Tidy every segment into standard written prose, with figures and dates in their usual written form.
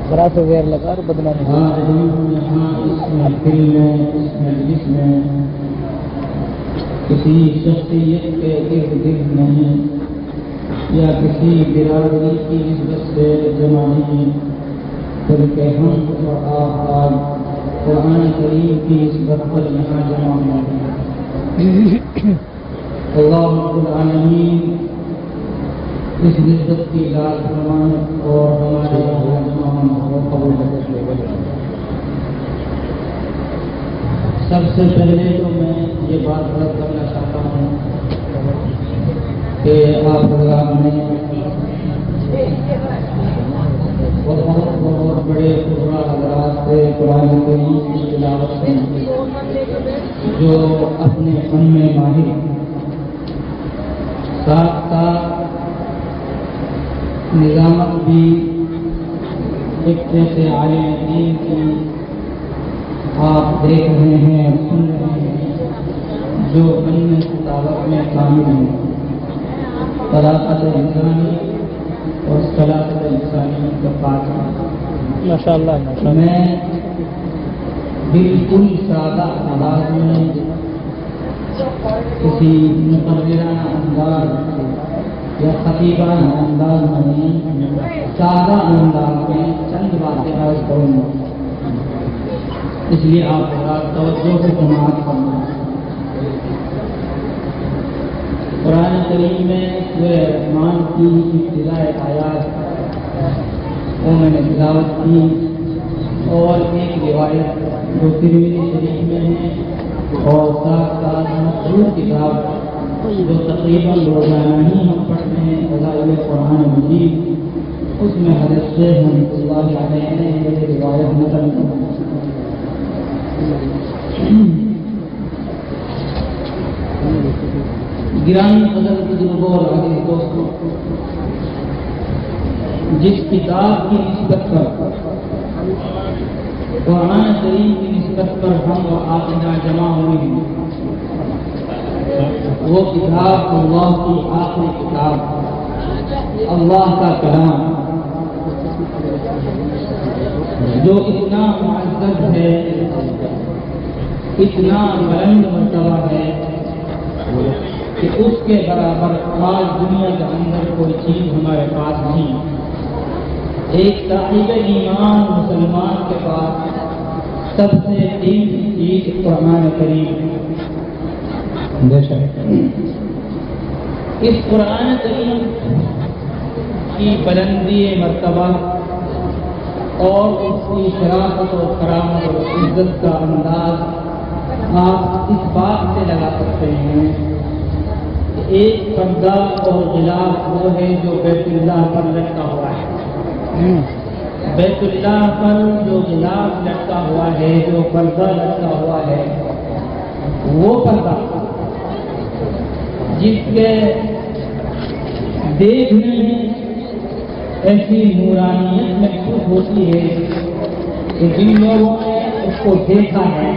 برا سے ویر لگا اور بدنام یہاں اس محفل میں اس مجلس میں کسی شخصیت کے ارد گرد نہیں یا کسی برادری کی نسبت سے جمع نہیں، بلکہ ہم اور آپ آج قرآن کریم کی نسبت پر یہاں جمع ہوئے ہیں۔ اللہ رب العالمین اس نسبت کی ذات فرمائے اور ہمارے کو قبول کرے۔ سب سے پہلے تو میں یہ بات عرض کرنا چاہتا ہوں کہ آپ حضرات نے بہت بڑے خبراء حضرات سے قرآن کریم کی تلاوت کی، جو اپنے فن میں ماہر، ساتھ ساتھ نظامت بھی ایک جیسے عالم دین کی آپ دیکھ رہے ہیں، سن رہے ہیں، جو فن تلاوت میں کامل ہیں، طلاقت انسانی اور صلاحت انسانی کا پاس۔ ماشاءاللہ میں بالکل سادہ انداز میں کسی مقررانہ انداز یا خطیبانہ انداز میں سادہ انداز میں چند باتیں عرض کروں گا، اس لیے آپ توجہ سے سماعت کرنا۔ قرآن کریم میں سورہ رحمان کی ابتدائی آیات وہ میں نے تلاوت کی، اور ایک روایت جو ترمذی شریف میں ہے اور ساتھ ساتھ مشہور کتاب جو تقریباً روزانہ ہی ہم پڑھتے ہیں، فضائل قرآن مجید، اس میں حضرت شیخ رحمۃ اللہ علیہ نے یہ روایت نقل کی۔ گرامی قدر بزرگوں اور عزیز دوستوں، جس کتاب کی نسبت پر، قرآن کریم کی نسبت پر ہم اور آپ یہاں جمع ہوئے ہیں، وہ کتاب اللہ کی آخری کتاب، اللہ کا کلام، جو اتنا معزز ہے، اتنا بلند مرتبہ ہے کہ اس کے برابر آج دنیا کے اندر کوئی چیز ہمارے پاس نہیں۔ ایک صاحب ایمان مسلمان کے پاس سب سے قیمتی چیز قرآن کریم ہے۔ اس قرآن کریم کی بلندی مرتبہ اور اس کی شرافت و کرامت اور عزت کا انداز آپ اس بات سے لگا سکتے ہیں کہ ایک پردہ اور غلاف وہ ہے جو بیت اللہ پر لٹکا ہوا ہے۔ بیت اللہ پر جو غلاف لٹکا ہوا ہے، جو پردہ لٹکا ہوا ہے، وہ پردہ جس کے دیکھنے میں ایسی نورانیت محسوس ہوتی ہے کہ جن لوگوں نے اس کو دیکھا ہے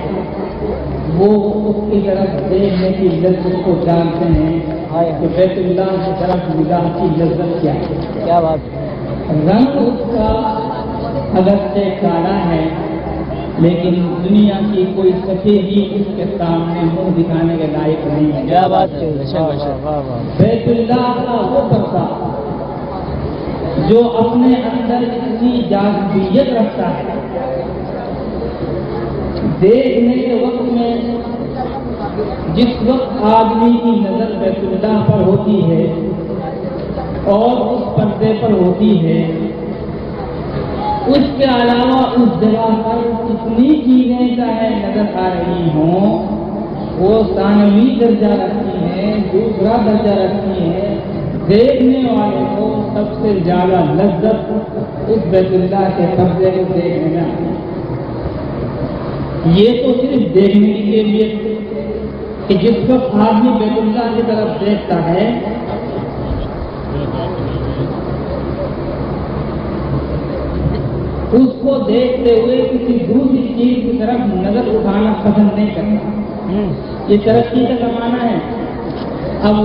وہ اس کی طرف دیکھنے کی لذت کو جانتے ہیں کہ بیت اللہ کی طرف نگاہ کی لذت کیا ہے۔ کیا بات ہے۔ رنگ اس کا اگرچہ کالا ہے، لیکن دنیا کی کوئی سفید بھی اس کے سامنے منہ دکھانے کے لائق نہیں ہے۔ کیا بات ہے۔ بیت اللہ کا وہ پردہ جو اپنے اندر اتنی جاذبیت رکھتا ہے، دیکھنے کے وقت میں جس وقت آدمی کی نظر بیت اللہ پر ہوتی ہے اور اس پردے پر ہوتی ہے، اس کے علاوہ اس جگہ پر کتنی چیزیں چاہے نظر آ رہی ہوں، وہ ثانوی درجہ رکھتی ہیں، دوسرا درجہ رکھتی ہیں، دیکھنے والے کو سب سے زیادہ لذت اس بیت اللہ کے پردے کو دیکھنے میں آتی ہے۔ یہ تو صرف دیکھنے کی کیفیت کہ جس وقت آدمی بیت اللہ کی طرف دیکھتا ہے اس کو دیکھتے ہوئے کسی دوسری چیز کی طرف نظر اٹھانا پسند نہیں کرتا۔ یہ ترقی کا زمانہ ہے۔ اب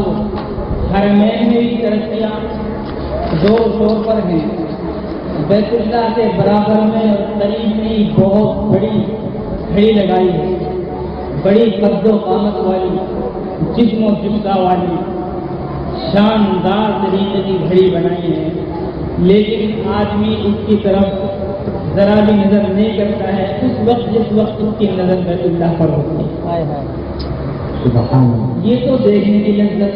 حرمین میں بھی ترقیاں زور شور پر ہیں، بیت اللہ کے برابر میں اور قریب میں بہت بڑی گھڑی لگائی ہے، بڑی قد و قامت والی، جسم و جمکا والی، شاندار طریقے کی گھڑی بنائی ہے، لیکن آدمی اس کی طرف ذرا بھی نظر نہیں کرتا ہے اس وقت جس وقت اس کی نظر بیت اللہ پر ہوتی ہے۔ یہ تو دیکھنے کی لذت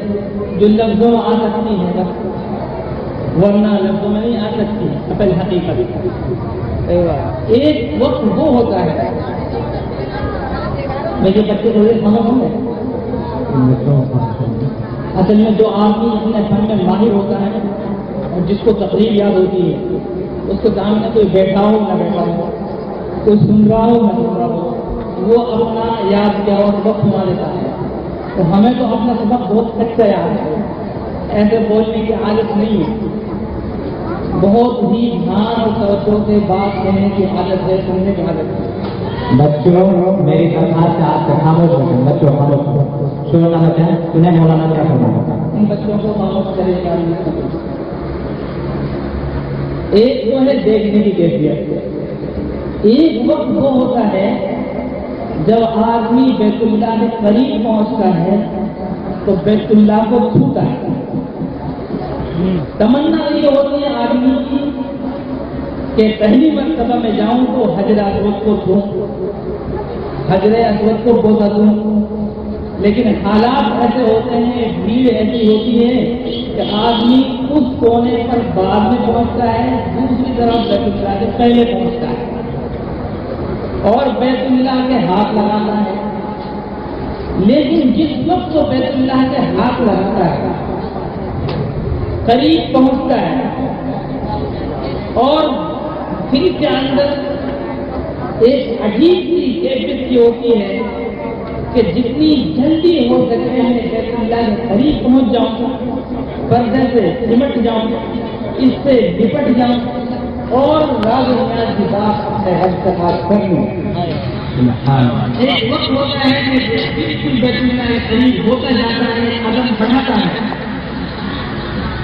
جو لفظوں میں آ سکتی ہے بس، ورنہ لفظوں میں نہیں آ سکتی اصل حقیقت۔ ایک وقت وہ ہوتا ہے، میرے بچے کو یہ سمجھ ہوں گے، اصل میں جو آدمی اپنے فن میں ماہر ہوتا ہے اور جس کو تقریر یاد ہوتی ہے، اس کے سامنے کوئی بیٹھا ہو نہ بیٹھا ہو، کوئی سن رہا ہو نہ سن رہا ہو، وہ اپنا یاد کیا اور وقت سنا دیتا ہے۔ تو ہمیں تو اپنا سبق بہت اچھا یاد ہے، ایسے بولنے کی عادت نہیں ہے، بہت ہی دھیان اور توجہ سے بات کہنے کی عادت ہے، سننے کی عادت ہے۔ بچوں میری سرکار سے آپ سے خاموش رکھیں، بچوں خاموش سننا بچائیں، سنیں مولانا کیا فرمایا۔ ان بچوں کو خاموش کرے گا۔ ایک تو ہے دیکھنے کی کیفیت، ایک وقت وہ ہوتا ہے جب آدمی بیت اللہ کے قریب پہنچتا ہے تو بیت اللہ کو چھوتا ہے۔ تمنا یہ ہوتی ہے آدمی کی کہ پہلی مرتبہ میں جاؤں تو حجر اسود کو چھوں، حجر اسود کو بوسا دوں، لیکن حالات ایسے ہوتے ہیں، بھیڑ ایسی ہوتی ہے کہ آدمی اس کونے پر بعد میں پہنچتا ہے، دوسری طرف بیت اللہ سے پہلے پہنچتا ہے اور بیت اللہ کے ہاتھ لگاتا ہے۔ لیکن جس وقت وہ بیت اللہ کے ہاتھ لگاتا ہے، قریب پہنچتا ہے اور دل کے اندر ایک عجیب سی کیفیت ہوتی ہے کہ جتنی جلدی ہو سکے میں بیت اللہ کے قریب پہنچ جاؤں، پردے سے سمٹ جاؤں، اس سے لپٹ جاؤں اور راز نیاز کی بات اپنے حج کے ساتھ کر لوں۔ ایک وقت ہوتا ہے کہ بالکل بیت اللہ کے قریب ہوتا جاتا ہے، قدم بڑھاتا ہے،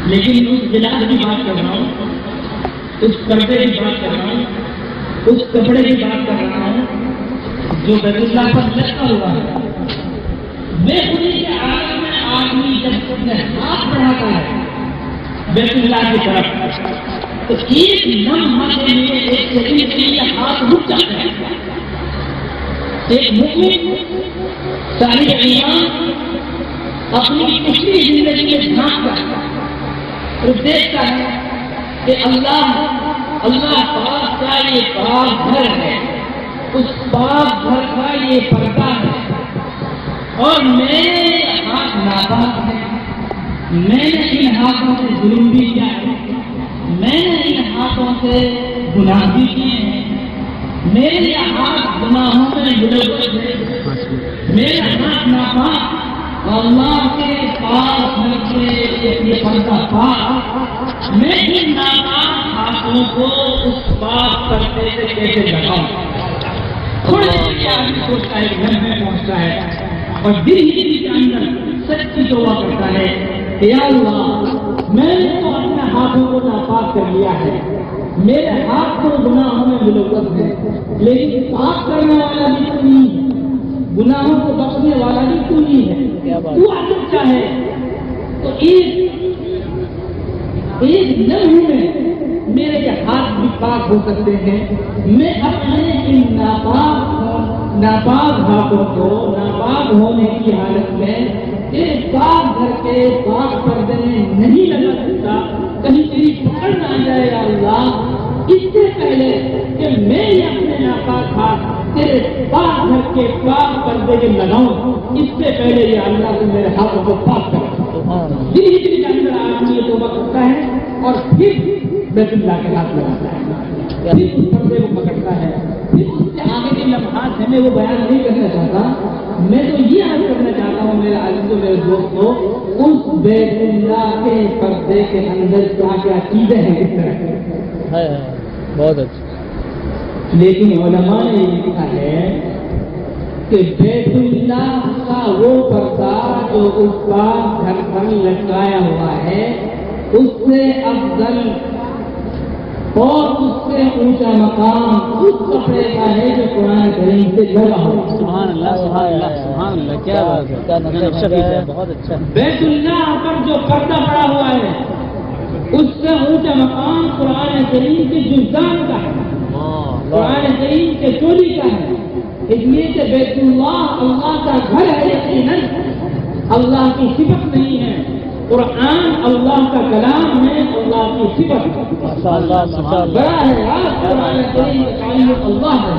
لیکن اس غلاف کی بات کر رہا ہوں، اس پردے کی بات کر رہا ہوں، اس کپڑے کی بات کر رہا ہوں جو بیت اللہ پر لٹکا ہوا ہے۔ بے خودی کے عالم میں آدمی جب اپنے ہاتھ بڑھاتا ہے بیت اللہ کی طرف تو ایک لمحہ کے لیے، ایک سیکنڈ کے لیے ہاتھ رک جاتا ہے۔ ایک مومن صاحب ایمان اپنی پچھلی زندگی میں جھانکتا ہے اور دیکھتا ہے کہ اللہ پاک کا یہ پاک گھر ہے، اس پاک گھر کا یہ پردہ ہے اور میرے ہاتھ ناپاک ہیں، میں نے ان ہاتھوں سے ظلم بھی کیا ہے، میں نے ان ہاتھوں سے گناہ بھی کیے ہیں، میرے ہاتھ گناہوں میں ملوث ہے، میرے ہاتھ ناپاک، اللہ کے پاک گھر کے یہ پردہ پاک، میں ان ناپاک ہاتھوں کو اس پاک پردے سے کیسے لگاؤں۔ تھوڑے سے آدمی سوچتا ہے، گھر میں پہنچتا ہے اور دل ہی کے اندر سچی دعا کرتا ہے کہ یا اللہ میں نے تو اپنے ہاتھوں کو ناپاک کر لیا ہے، میرے ہاتھ تو گناہوں میں ملوث ہے، لیکن پاک کرنے والا بھی تو نہیں ہے، گناہوں کو بخشنے والا بھی تو نہیں ہے۔ تو اگر چاہے تو ایک لمحے میں میرے کے ہاتھ بھی پاک ہو سکتے ہیں، میں اپنے ان ناپاک ہاتھوں کو ناپاک ہونے کی حالت میں ایک پاک گھر کے پاک پردے میں نہیں لگا سکتا، کہیں تیری پکڑ نہ آ جائے یا اللہ، اس سے پہلے کہ میں اپنے ناپاک ہاتھ تیرے پاک گھر کے پاک پردے کے لگاؤں، اس سے پہلے یا اللہ تو میرے ہاتھوں کو پاک کر۔ دل کے اندر آدمی یہ توبہ کرتا ہے اور پھر بیت اللہ کے ہاتھ لگاتا ہے، پھر اس پردے کو پکڑتا ہے، پھر اس سے آگے کے لمحات ہیں، میں وہ بیان نہیں کرنا چاہتا، میں تو یہ عرض کرنا چاہتا ہوں میرے عزیزوں میرے دوستوں، اس بیت اللہ کے پردے کے اندر کیا کیا چیزیں ہیں کس طرح کی۔ بہت اچھا۔ لیکن علماء نے یہ لکھا ہے کہ بیت اللہ کا وہ پردہ جو اس کا گھر پر لٹکایا ہوا ہے، اس سے افضل اور اس سے اونچا مقام اس کپڑے کا ہے جو قرآن کریم سے لگا ہو. سبحان اللہ سبحان اللہ سبحان اللہ. کیا بات ہے, کیا نقشہ ہے, بہت اچھا. بیت اللہ پر جو پردہ پڑا ہوا ہے اس سے اونچا مقام قرآن کریم کے جزدان کا ہے, قرآن کریم کے چولی کا ہے. اس لیے کہ بیت اللہ اللہ کا گھر ہے, یقیناً اللہ کی صفت نہیں ہے. قرآن اللہ کا کلام ہے, اللہ کی صفت ہے. بڑا ہے قرآن کریم کا تعلق اللہ ہے.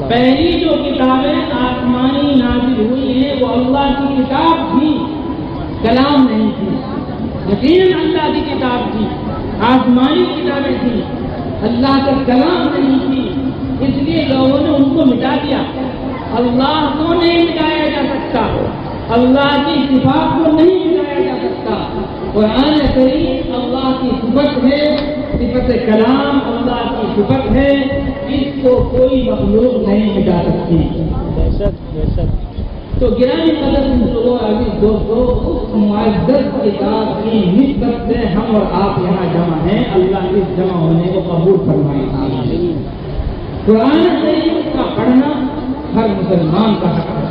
پہلی جو کتابیں آسمانی نازل ہوئی ہیں وہ اللہ کی کتاب تھی, کلام نہیں تھی. یقیناً اللہ کی کتاب تھی, آسمانی کتابیں تھیں, اللہ کا کلام نہیں تھی. اس لیے لوگوں نے ان کو مٹا دیا. اللہ کو نہیں مٹایا جا سکتا, اللہ کی صفات کو نہیں مٹایا جا سکتا. قرآن کریم اللہ کی صفت ہے, صفت کلام اللہ کی صفت ہے, اس کو کوئی مخلوق نہیں مٹا سکتی. تو گرامی قدر عزیز دوستو, اس معزز کتاب کی نسبت سے ہم اور آپ یہاں جمع ہیں. اللہ اس جمع ہونے کو قبول فرمائے. قرآن کریم کا پڑھنا ہر مسلمان کا حق ہے,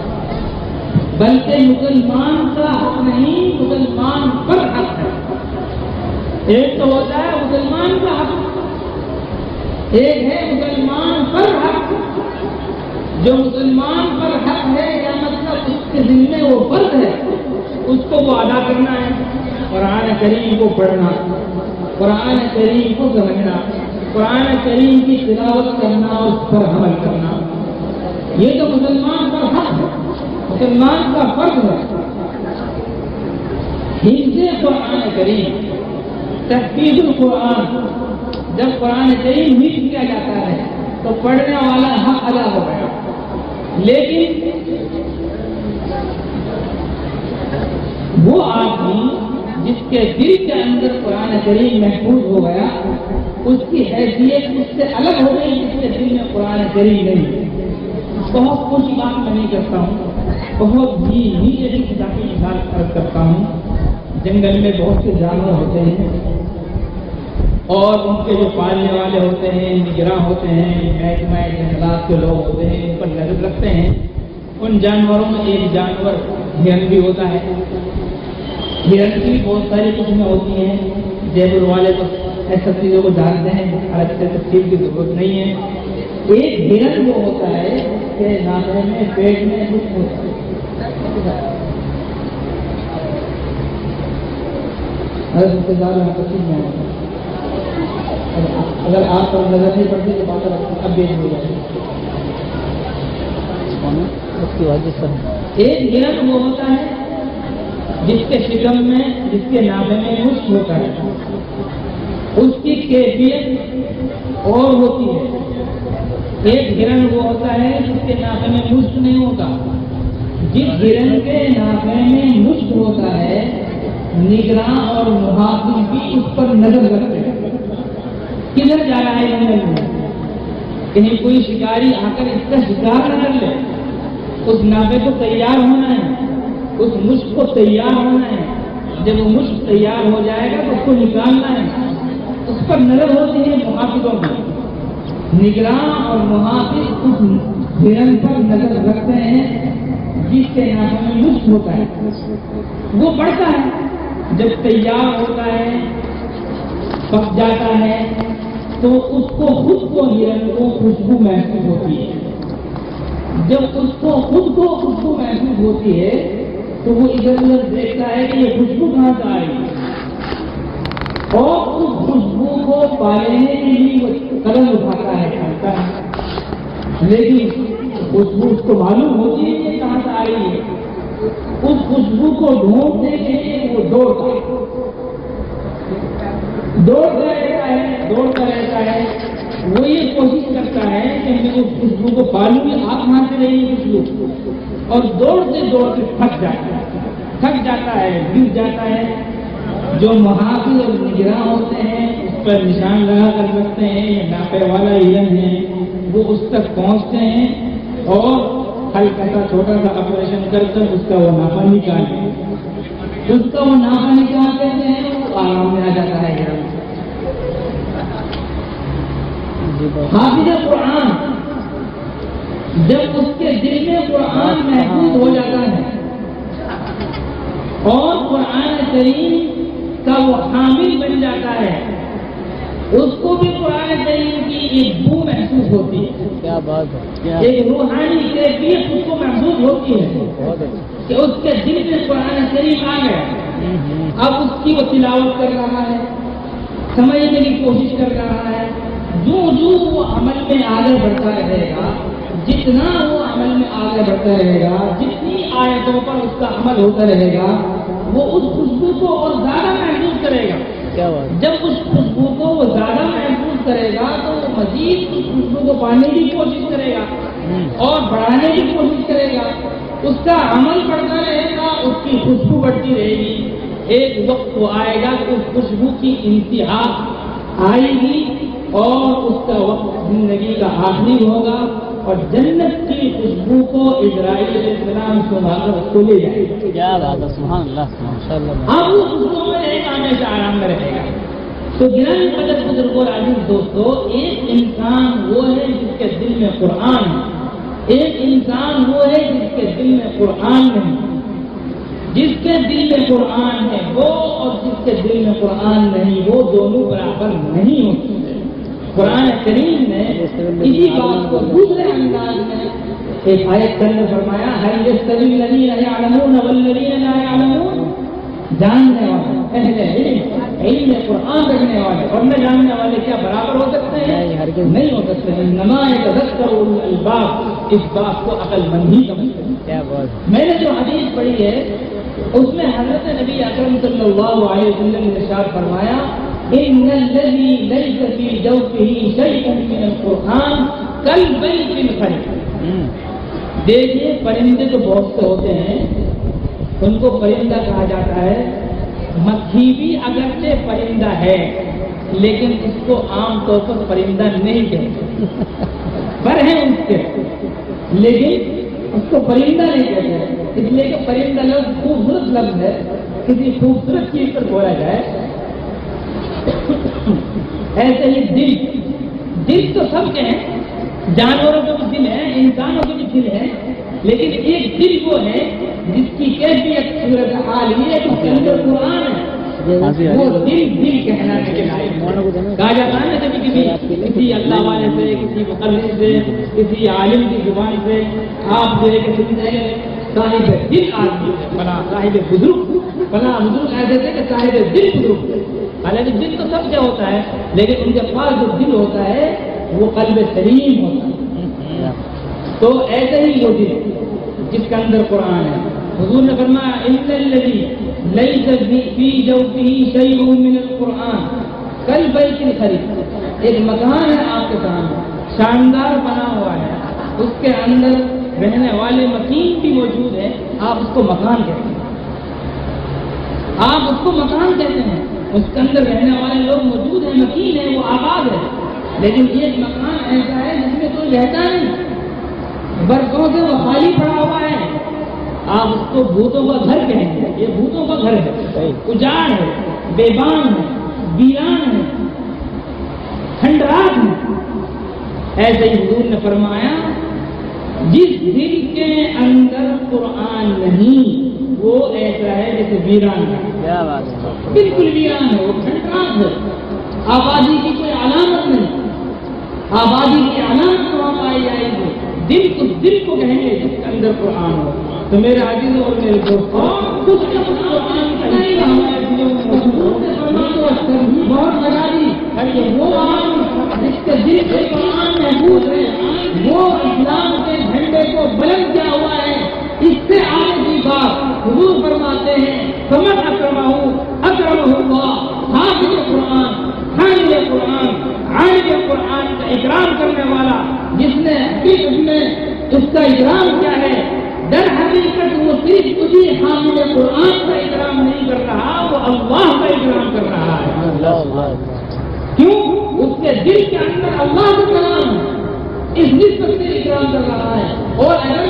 بلکہ مسلمان کا حق نہیں, مسلمان پر حق ہے. ایک تو ہوتا ہے مسلمان کا حق, ایک ہے مسلمان پر حق. جو مسلمان پر حق ہے یا مطلب اس کے دل میں وہ فرض ہے, اس کو وہ ادا کرنا ہے. قرآن کریم کو پڑھنا, قرآن کریم کو سمجھنا, قرآن کریم کی تلاوت کرنا, اس پر عمل کرنا, یہ تو مسلمان کا حق ہے, مسلمان کا فرض ہے. حفظ قرآن کریم, تحفیظ القرآن, جب قرآن کریم حفظ کیا جاتا ہے تو پڑھنے والا حق ادا ہو گیا. لیکن وہ آدمی جس کے دل کے اندر قرآن کریم محفوظ ہو گیا, اس کی حیثیت اس سے الگ ہو گئی جس کے دل میں قرآن کریم نہیں. بہت کچھ بات میں نہیں کرتا ہوں, بہت ہی نیچے کی کتابی مثال فرض کرتا ہوں. جنگل میں بہت سے جانور ہوتے ہیں اور ان کے جو پالنے والے ہوتے ہیں, نگراں ہوتے ہیں, محکمہ جنگلات کے لوگ ہوتے ہیں, ان پر نظر رکھتے ہیں. ان جانوروں میں ایک جانور ہرن بھی ہوتا ہے. ہرن کی بہت ساری قسمیں ہوتی ہیں. جے پور والے تو ایسا چیزوں کو جانتے ہیں, الگ سے تفصیل کی ضرورت نہیں ہے. ایک ہرن وہ ہوتا ہے کہ ناک میں پیٹ میں کچھ ہوتا ہے. اگر آپ پر نظر نہیں پڑتی تو بات اب بھی ہو جائے. ایک ہرن وہ ہوتا ہے جس کے شکم میں, جس کے ناک میں مشک ہوتا ہے. اس کی کیفیت اور ہوتی ہے. ایک ہرن وہ ہوتا ہے جس کے ناک میں مشک نہیں ہوتا. جس ہرن کے ناک میں مشک ہوتا ہے, نگراں اور محافظ بھی اس پر نظر رکھتے ہیں. کدھر جا رہا ہے جنگل میں, کہیں کوئی شکاری آ کر اس کا شکار نہ کر لے. اس ناکے کو تیار ہونا ہے, اس مشک کو تیار ہونا ہے. جب وہ مشک تیار ہو جائے گا تو اس کو نکالنا ہے. اس پر نظر ہوتی ہے محافظوں کی. نگراں اور محافظ اس ہرن پر نظر رکھتے ہیں جس کے ناک میں مشک ہوتا ہے. وہ بڑھتا ہے, جب تیار ہوتا ہے, پک جاتا ہے, تو اس کو خود کو ہرن کو خوشبو محسوس ہوتی ہے. جب اس کو خود کو خوشبو محسوس ہوتی ہے تو وہ ادھر ادھر دیکھتا ہے کہ یہ خوشبو کہاں سے آ رہی ہے, اور اس خوشبو کو پالنے کے لیے وہ قدم اٹھاتا ہے, کرتا ہے. لیکن خوشبو اس کو معلوم ہوتی ہے کہ کہاں سے آ رہی ہے. اس خوشبو کو ڈھونڈنے کے لیے وہ دوڑتا رہتا ہے. وہ یہ کوشش کرتا ہے کہ میں اس خوشبو کو پالوں گی. آپ کہاں سے رہی ہے خوشبو, اور دوڑتے تھک جاتا ہے, گر جاتا ہے. جو محافظ اور نگراں ہوتے ہیں اس پر نشان لگا کر رکھتے ہیں, یہ ناپے والا ہرن ہے, وہ اس تک پہنچتے ہیں اور ہلکا سا چھوٹا سا آپریشن کر اس کا وہ ناپا نکالتے ہیں. اس کا وہ ناپا نکالتے ہیں, وہ آرام میں آ جاتا ہے ہرن. حافظ قرآن جب اس کے دل میں قرآن محفوظ ہو جاتا ہے اور قرآن کریم کا وہ حامل بن جاتا ہے، اس کو بھی قرآن کریم کی ایک بو محسوس ہوتی ہے، کیا بات ہے، ایک روحانی کیفیت اس کو محسوس ہوتی ہے کہ اس کے دل میں قرآن کریم آ گیا، اب اس کی وہ تلاوت کر رہا ہے، سمجھنے کی کوشش کر رہا ہے، جو وہ عمل میں آگے بڑھتا رہے گا، جتنا وہ عمل میں آگے بڑھتا رہے گا، جتنی آیتوں پر اس کا عمل ہوتا رہے گا، وہ اس خوشبو کو اور زیادہ محسوس کرے گا۔ کیا بات، جب اس خوشبو کو وہ زیادہ محسوس کرے گا تو وہ مزید اس خوشبو کو پانے کی کوشش کرے گا اور بڑھانے کی کوشش کرے گا، اس کا عمل بڑھتا رہے گا، اس کی خوشبو بڑھتی رہے گی۔ ایک وقت وہ آئے گا کہ اس خوشبو کی انتہا آئے گی اور اس کا وقت زندگی کا آخری ہوگا اور جنت کی خوشبو کو اسرائیل علیہ السلام سنبھال کر اس کو لے جائے گا۔ کیا بات ہے، سبحان اللہ، ماشاء اللہ۔ اب اس خوشبو میں ایک ہمیشہ آرام میں رہے گا۔ تو گرامی قدر بزرگوں اور عزیز دوستو، ایک انسان وہ ہے جس کے دل میں قرآن ہے، ایک انسان وہ ہے جس کے دل میں قرآن نہیں۔ جس کے دل میں قرآن ہے وہ اور جس کے دل میں قرآن نہیں، وہ دونوں برابر نہیں ہو سکتے۔ قرآن کریم نے اسی بات کو دوسرے انداز میں ایک آیت میں فرمایا، هل يستوي الذين يعلمون والذين لا يعلمون، جاننے والے اہل علم قرآن رکھنے والے اور نہ جاننے والے کیا برابر ہو سکتے ہیں؟ نہیں ہو سکتے۔ انما يتذكر اولو الالباب، اس بات کو عقل مند ہی سمجھتے ہیں۔ کیا بات، میں نے جو حدیث پڑھی ہے اس میں حضرت نبی اکرم صلی اللہ علیہ وسلم نے ارشاد فرمایا، ان الذي ليس في جوفه شيء من القرآن كالبيت الخريف۔ دیکھیے پرندے تو بہت سے ہوتے ہیں، ان کو پرندہ کہا جاتا ہے، مکھی بھی اگرچہ پرندہ ہے لیکن اس کو عام طور پر پرندہ نہیں کہتے، پر ہیں اس کے لیکن اس کو پرندہ نہیں کہتے، اس لیے کہ پرندہ لفظ خوبصورت لفظ ہے، کسی خوبصورت چیز پر بولا جائے۔ ایسے ہی دل تو سب کے ہیں، جانوروں کے بھی دل ہیں، انسانوں کے بھی دل ہیں، لیکن ایک دل وہ ہے جس کی کیفیت صورت حال یہ ہے کہ اس کے اندر قرآن ہے، وہ دل کہلانے کے لائق کہا جاتا ہے نا۔ کبھی کسی اللہ والے سے، کسی مقرر سے، کسی عالم کی زبان سے آپ جو ہے کہ سنتے ہیں صاحب دل آدمی بنا، صاحب بزرگ بنا، بزرگ ایسے تھے کہ صاحب دل بزرگ۔ حالانکہ دل تو سب سے ہوتا ہے لیکن ان کے پاس جو دل ہوتا ہے وہ قلب سلیم ہوتا ہے۔ تو ایسے ہی وہ دل جس کے اندر قرآن ہے، حضور نے فرمایا ان الذی لیس فی جوفہ شیء من القرآن کالبیت الخریف۔ ایک مکان ہے آپ کے سامنے، شاندار بنا ہوا ہے، اس کے اندر رہنے والے مکین بھی موجود ہیں، آپ اس کو مکان کہتے ہیں، آپ اس کو مکان کہتے ہیں، اس کے اندر رہنے والے لوگ موجود ہیں، مکین ہے، وہ آباد ہے، لیکن ایک مکان ایسا ہے جس میں کوئی رہتا نہیں، برسوں سے وہ خالی پڑا ہوا ہے، آپ اس کو بھوتوں کا گھر کہیں گے، یہ بھوتوں کا گھر ہے، اجاڑ ہے، بیبان ہے، ویران ہے، کھنڈرات ہے۔ ایسے ہی حضور نے فرمایا جس دل کے اندر قرآن نہیں وہ ایسا ہے جیسے ویران ہے، کیا بات ہے، بالکل ویران ہے، وہ کھنڈرات ہے، آبادی کی کوئی علامت نہیں، آبادی کی علامت وہاں پائی جائے گی، دل کو کہیں گے جس کے اندر قرآن ہو۔ تو میرے عزیزوں اور میرے دوستوں، بہت لگا دی وہ جس کے دل سے قرآن محفوظ ہے، وہ اسلام کے جھنڈے کو بلند کیا ہوا ہے۔ اس سے آگے کی بات حضور فرماتے ہیں، سمجھ اکرمہ اللہ، حافظ قرآن، حامل قرآن، عالم قرآن کا اکرام کرنے والا، جس نے حقیقت میں اس کا اکرام کیا ہے، در حقیقت وہ صرف اسی حامل قرآن کا اکرام نہیں کر رہا، وہ اللہ کا اکرام کر رہا ہے۔ کیوں؟ اس کے دل کے اندر اللہ کا کلام ہے، اس نسبت سے اکرام کر رہا ہے۔ اور اگر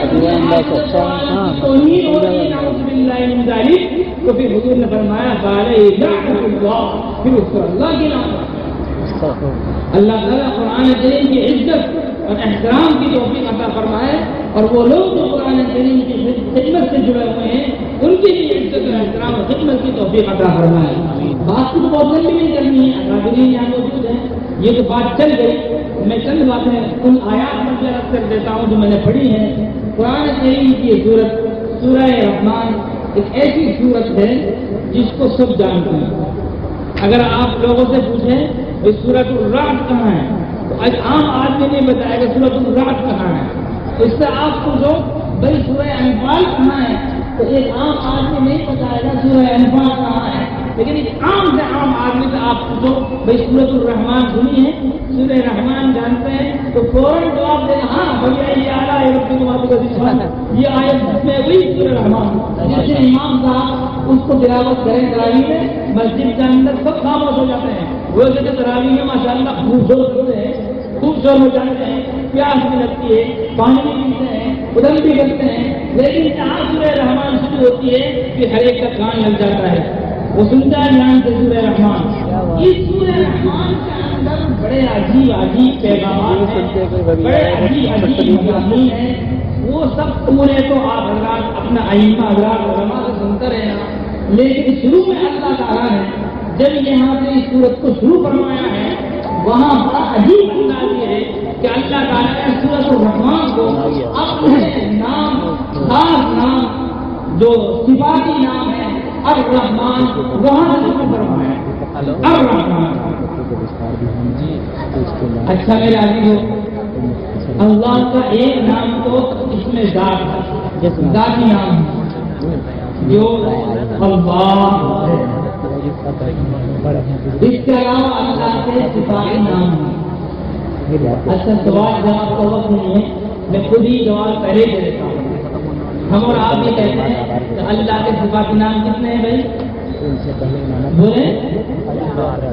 توہین ہو رہی ہے نعوذ باللہ من ذالک، تو پھر حضور نے فرمایا فعلیہ لعنۃ اللہ، پھر اس پر اللہ کی لعنت۔ اللہ تعالیٰ قرآن کریم کی عزت اور احترام کی توفیق عطا فرمائے، اور وہ لوگ جو قرآن کریم کی خدمت سے جڑے ہوئے ہیں ان کی بھی عزت اور احترام اور خدمت کی توفیق عطا فرمائے۔ بات کو بہت لمبی نہیں کرنی ہے، اکابرین یہاں موجود ہیں، یہ تو بات چل گئی، میں چند باتیں ان آیات پر رد کر دیتا ہوں جو میں نے پڑھی ہیں۔ قرآن کریم کی سورت سورہ رحمان ایک ایسی سورت ہے جس کو سب جانتے ہیں۔ اگر آپ لوگوں سے پوچھیں کہ سورۃ الرعد کہاں ہے تو آج عام آدمی نہیں بتائے گا سورۃ الرعد کہاں ہے۔ اس سے آپ پوچھو بھائی سورہ انفال کہاں ہے تو ایک عام آدمی نہیں بتائے گا سورہ انفال کہاں ہے، لیکن ایک عام سے عام آدمی سے آپ پوچھو بھائی سورۃ الرحمان سنی ہے، سورہ رحمان جانتے ہیں تو فوراً جواب دے ہاں بھیا یہ اعلیٰ یہ آیت جس میں وہی سورہ رحمان۔ جیسے امام صاحب اس کو تلاوت کریں تراویح میں، مسجد کے اندر سب خاموش ہو جاتے ہیں، وہ جیسے تراویح میں ماشاء اللہ خوب شور کرتے ہیں، خوب شور ہو جاتے ہیں، پیاس بھی لگتی ہے، پانی بھی پیتے ہیں، ادھر بھی کرتے ہیں، لیکن جہاں سورہ رحمان شروع ہوتی ہے کہ ہر ایک کا کان لگ جاتا ہے، وہ سنتا ہے دھیان سے سورہ رحمان۔ اس سورہ رحمان کے اندر بڑے عجیب پیغامات ہیں، بڑے عجیب مضامین ہیں، وہ سب پورے تو آپ حضرات اپنا ائمہ حضرات علماء سے سنتے رہے نا، لیکن شروع میں اللہ تعالیٰ نے جب یہاں سے اس سورت کو شروع فرمایا ہے وہاں بڑا عجیب انداز یہ ہے کہ اللہ تعالیٰ نے سورۃ الرحمان کو اپنے نام خاص نام جو صفاتی نام ہے الرحمان وہاں سے شروع فرمایا ہے۔ الرحمان اچھا میرے عزیزو، اللہ کا ایک نام تو اس میں ذات ہے، ذاتی نام ہے جو اللہ ہے، اس کے علاوہ اللہ کے صفاتی نام ہیں۔ اچھا سوال جواب کا وقت نہیں ہے، میں خود ہی جواب پہلے دے دیتا ہوں۔ ہم اور آپ یہ کہتے ہیں کہ اللہ کے صفاتی نام کتنے ہیں بھائی؟ بولے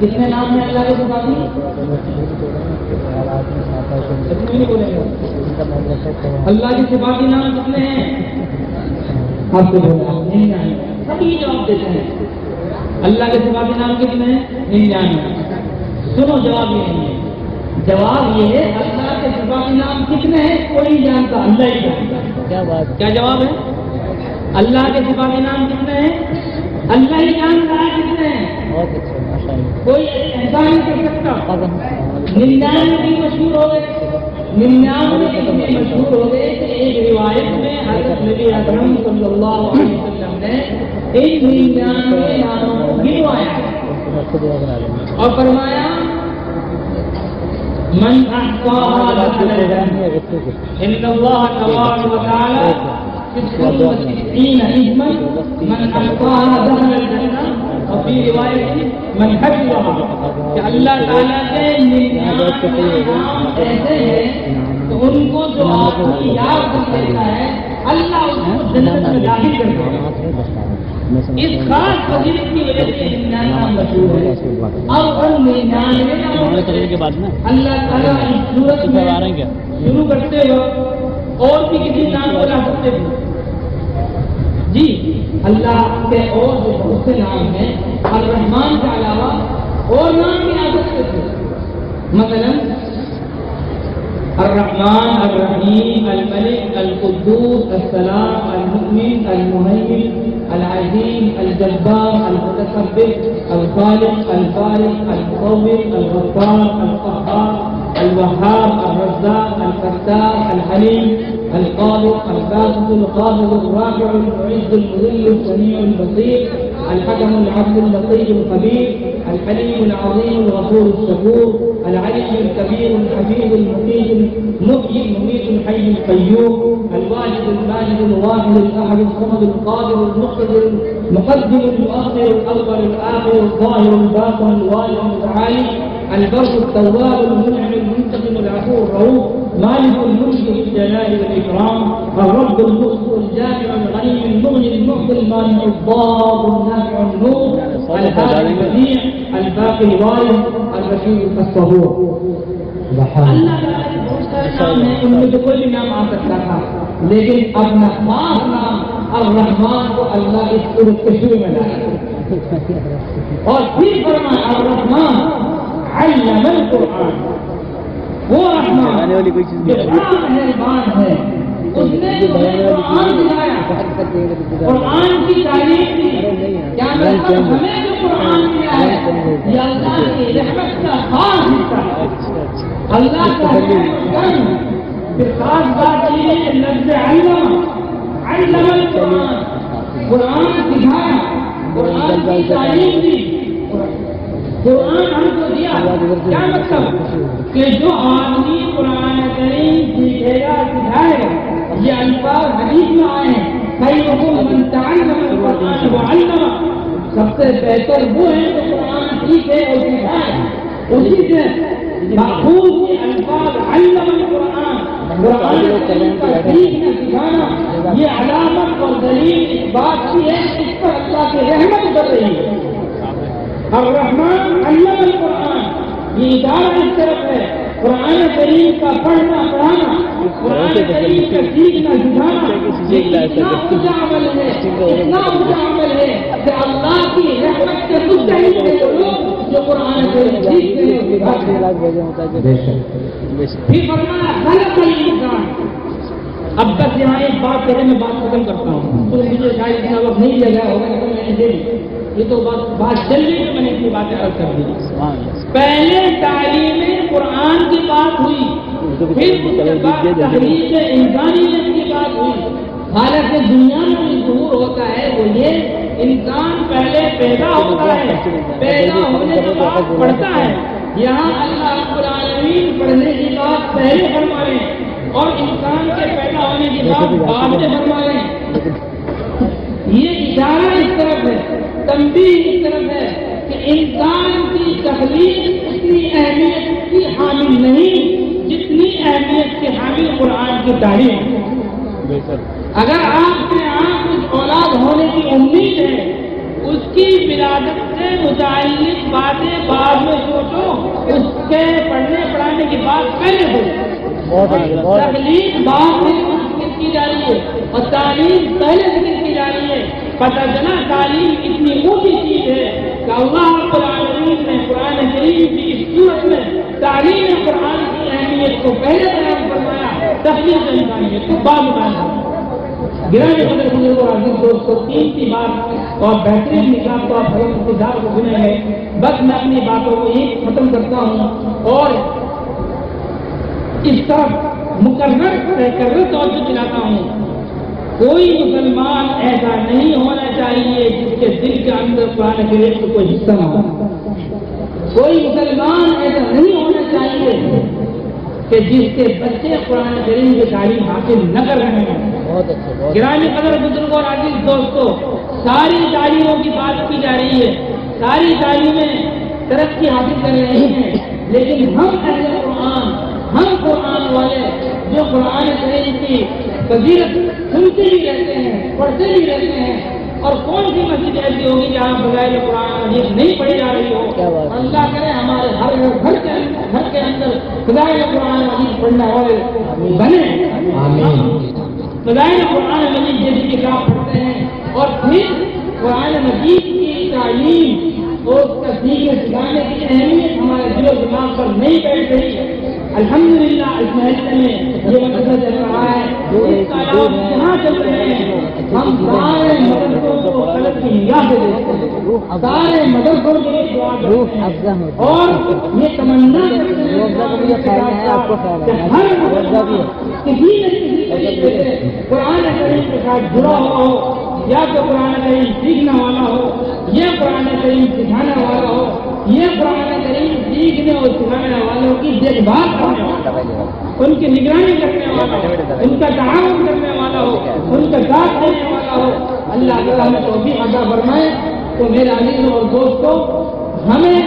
کتنے نام ہیں اللہ کے صفاتی؟ اللہ کے صفاتی نام کتنے ہیں؟ آپ کو بولنا سبھی جواب دیتے ہیں اللہ کے صفاتی نام کتنے ہیں؟ 99۔ سنو جواب یہ نہیں ہے، جواب یہ ہے اللہ کے صفاتی نام کتنے ہیں کوئی نہیں جانتا، اللہ ہی جانتا۔ کیا بات، کیا جواب ہے؟ اللہ کے صفاتی نام کتنے ہیں اللہ ہی جانتا ہے کتنے ہیں، کوئی ایسا نہیں کر سکتا۔ 99 بھی مشہور ہو گئے، 99 اتنے مشہور ہو گئے کہ ایک روایت میں حضرت نبی اکرم صلی اللہ علیہ وسلم نے ایک 99 ناموں کو گنوایا اور فرمایا من احصاها دخل الجنة ان اللہ تبارک و تعالی 99 اسما من احصاها دخل الجنة، اور فی روایت من حفظها کہ اللہ تعالیٰ کے 99 نام ایسے ہیں تو ان کو جو آدمی یاد کر لیتا ہے اللہ اس کو جنت میں داخل کرتا ہے۔ اس خاص فضیلت کی وجہ سے 99 نام مشہور ہے۔ اب ان 99 ناموں کے بعد اللہ تعالیٰ اس صورت میں شروع کرتے ہو اور بھی کسی نام کو لا سکتے ہو جی، اللہ کے اور جو بہت سے نام ہیں الرحمان کے علاوہ اور نام بھی آ سکتے تھے، مثلا الرحمن الرحیم الملک القدوس السلام المؤمن المہیمن العظیم الجبار المتکبر الخالق البارئ المصور الغفار القهار الوهاب الرزاق الفتاح الحليم القادر الباسط القابض الرافع المعز المذل السميع البصير الحكم العدل اللطيف الخبير الحليم العظيم الغفور الشكور العلي الكبير الحفيظ المقيت المحيي المميت الحي القيوم الواجد الماجد الواحد الاحد الصمد القادر المقتدر المقدم المؤخر الاول الاخر الظاهر الباطن الوالد المتعالي البر التواب المنعم المنتقم العفو الرؤوف مالك الملك ذي الجلال والاكرام الرب المقسط الجامع الغني المغني المعطي المانع الضار النافع النور الهادي البديع الباقي الوارث الرشيد الصبور۔ اللہ تعالیٰ کے بہت سارے نام ہیں، ان میں تو کوئی بھی نام آ سکتا تھا، لیکن اپنا خاص نام الرحمان کو اللہ اس سورت کے شروع میں لایا اور پھر فرمایا الرحمان علم القرآن، وہ رحمان جو بڑا مہربان ہے، اس نے قرآن دلایا، قرآن کی تعلیم دی، کیا مطلب ہمیں جو قرآن ملا ہے یہ اللہ کی رحمت کا خاص حصہ ہے، اللہ کا کرم۔ پھر خاص بات یہ ہے لفظ علم القرآن، قرآن سکھایا، قرآن کی تعلیم دی، قرآن ہم کو دیا۔ کیا مطلب کہ جو آدمی قرآن کریم سیکھے گا سکھائے گا، یہ الفاظ حدیث میں آئے ہیں، خیرکم من تعلم القرآن وعلمہ، سب سے بہتر وہ ہیں جو قرآن سیکھے اور سکھائے۔ اسی سے محفوظ یہ الفاظ علم القرآن، قرآن کریم کا سیکھنا سکھانا، یہ علامت اور دلیل اس بات کی ہے اس پر اللہ کی رحمت بڑھ رہی ہے۔ الرحمن علم القرآن، یہ ادارہ اس طرف ہے، قرآن کریم کا پڑھنا پڑھانا، قرآن کریم کا سیکھنا سکھانا، یہ اتنا اونچا عمل ہے، اتنا اونچا عمل ہے کہ اللہ کی رحمت سے مستحق ہے لوگ جو قرآن کریم سیکھتے ہیں۔ پھر فرمایا خلق الانسان۔ اب تک یہاں ایک بات کہنے میں بات ختم کرتا ہوں، تو مجھے شاید اتنا وقت نہیں دیا گیا ہوگا، لیکن میں نے دے دی، یہ تو بات چل رہی ہے، میں نے اتنی باتیں عرض کر دی۔ پہلے تعلیم قرآن کی بات ہوئی، پھر اس کے بعد تحریک انسانیت کی بات ہوئی۔ حالانکہ دنیا میں جو ظہور ہوتا ہے وہ یہ انسان پہلے پیدا ہوتا ہے، پیدا ہونے کے بعد پڑھتا ہے۔ یہاں اللہ رب العالمین پڑھنے کی بات پہلے فرمائے اور انسان کے پیدا ہونے کی بات بعد میں فرمائے۔ یہ اشارہ اس طرف ہے، تنبیہ اس طرف ہے کہ انسان کی تخلیق اتنی اہمیت کی حامل نہیں جتنی اہمیت کے حامل قرآن کی تعلیم۔ اگر آپ کے یہاں کچھ اولاد ہونے کی امید ہے، اس کی ولادت سے متعلق باتیں بعد میں سوچو، اس کے پڑھنے پڑھانے کی بات پہلے ہو۔ تخلیق بعد میں ذکر کی جا رہی ہے اور تعلیم پہلے ذکر کی جا رہی ہے۔ پتہ چلا تعلیم اتنی اونچی چیز ہے کہ اللہ رب العالمین نے قرآن کریم کی اس صورت میں تعلیم قرآن کی اہمیت کو پہلے بیان فرمایا، تخلیق انسانیت کو بعد میں بیان فرمایا۔ گرامی قدر بزرگ اور عزیز دوستو، قیمتی بات اور بہترین نکات کو آپ حضرت انتظار کو سنیں گے، بس میں اپنی باتوں کو یہ ختم کرتا ہوں اور اس طرف مقرر طور سے دلاتا ہوں، کوئی مسلمان ایسا نہیں ہونا چاہیے جس کے دل کے اندر قرآن کریم کا کوئی حصہ نہ ہو۔ کوئی مسلمان ایسا نہیں ہونا چاہیے کہ جس کے بچے قرآن کریم کی تعلیم حاصل نہ کر رہے ہیں۔ گرامی قدر بزرگ اور عزیز دوستو، ساری تعلیموں کی بات کی جا رہی ہے، ساری تعلیمیں ترقی حاصل کر رہی ہیں، لیکن ہم اہل قرآن، ہم قرآن والے جو قرآن کریم کی فضیلت سنتے بھی رہتے ہیں، پڑھتے بھی رہتے ہیں، اور کون سی مسجد ایسی ہوگی جہاں فضائل قرآن حدیث نہیں پڑھی جا رہی ہو؟ اللہ کرے ہمارے ہر گھر کے اندر فضائل قرآن حدیث پڑھنے والے بنے۔ فضائل قرآن مجید جیسی کتاب پڑھتے ہیں اور پھر قرآن مجید کی تعلیم اور اس کا سیکھنے سکھانے کی اہمیت ہمارے دل و دماغ پر نہیں بیٹھ رہی ہے۔ الحمدللہ اس محلے میں یہ مدرسہ چل رہا ہے، اس کا علاج یہاں چل رہے ہیں، ہم سارے مدرسوں کو قلب کی نگاہ سے دیکھتے ہیں، سارے مدرسوں کے لیے دعا کرتے ہیں اور یہ تمنا کرتے ہیں کہ ہر مدرسہ کسی نہ کسی طریقے سے قرآن کریم کے ساتھ جڑا ہوا ہو، یا تو قرآن کریم سیکھنے والا ہو، یہ قرآن کریم سکھانے والا ہو، یہ قرآن کریم سیکھنے اور سکھانے والوں کی دیکھ بھال کرنے والا ہو، ان کی نگرانی کرنے والا ہو، ان کا تعاون کرنے والا ہو، ان کا ساتھ دینے والا ہو۔ اللہ تعالیٰ ہمیں توفیق عطا فرمائے۔ تو میرے عزیزوں اور دوستوں، ہمیں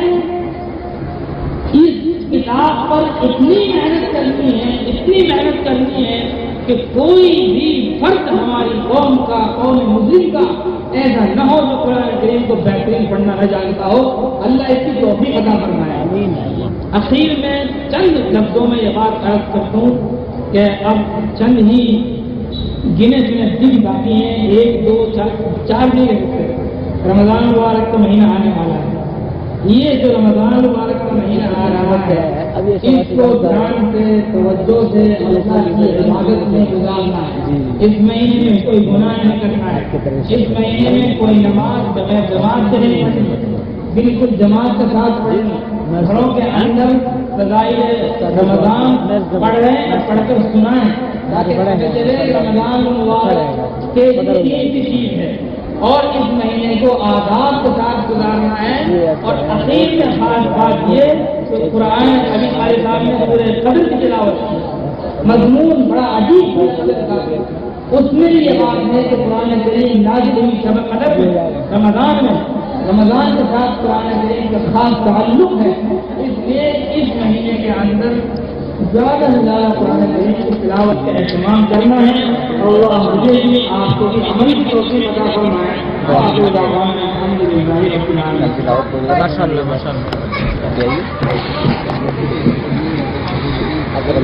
اس کتاب پر اتنی محنت کرنی ہے کہ کوئی بھی فرد ہماری قوم کا، قوم مسلم کا ایسا نہ ہو جو قرآن کریم کو بہترین پڑھنا نہ جانتا ہو۔ اللہ اس کی توفیق عطا فرمائے۔ اخیر میں چند لفظوں میں یہ بات عرض کرتا ہوں کہ اب چند ہی گنے چنے دن باقی ہیں، 1 2 4 نہیں رہ سکتے۔ رمضان مبارک کا مہینہ آنے والا ہے یہ جو رمضان مبارک کا مہینہ آ رہا ہے اس کو دھیان سے توجہ سے اللہ کی عبادت میں گزارنا ہے. اس مہینے میں کوئی گناہ نہیں کرنا ہے. اس مہینے میں کوئی نماز بغیر جماعت سے نہیں پڑھنی, بالکل جماعت کے ساتھ پڑھنی. گھروں کے اندر فضائل رمضان پڑھ رہے ہیں اور پڑھ کر سنائیں تاکہ پتہ چلے رمضان مبارک کے لیے چیز ہے. اور اس مہینے کو آداب کے ساتھ گزارنا ہے. اور اخیر میں خاص بات یہ کہ قرآن ابھی ہمارے سامنے سورہ قدر کی تلاوت کی, مضمون بڑا عجیب ہے. اس میں بھی یہ بات ہے کہ قرآن کریم نازل ہوئی شب قدر رمضان میں, رمضان کے ساتھ قرآن کریم کا خاص تعلق ہے. اس لیے اس مہینے کے اندر زیادہ سے زیادہ قرآن کریم کی تلاوت کا اہتمام کرنا ہے. اور اللہ مجھے بھی آپ کو بھی عمل کی توفیق عطا فرمائے. ماشاءاللہ ماشاءاللہ. اگر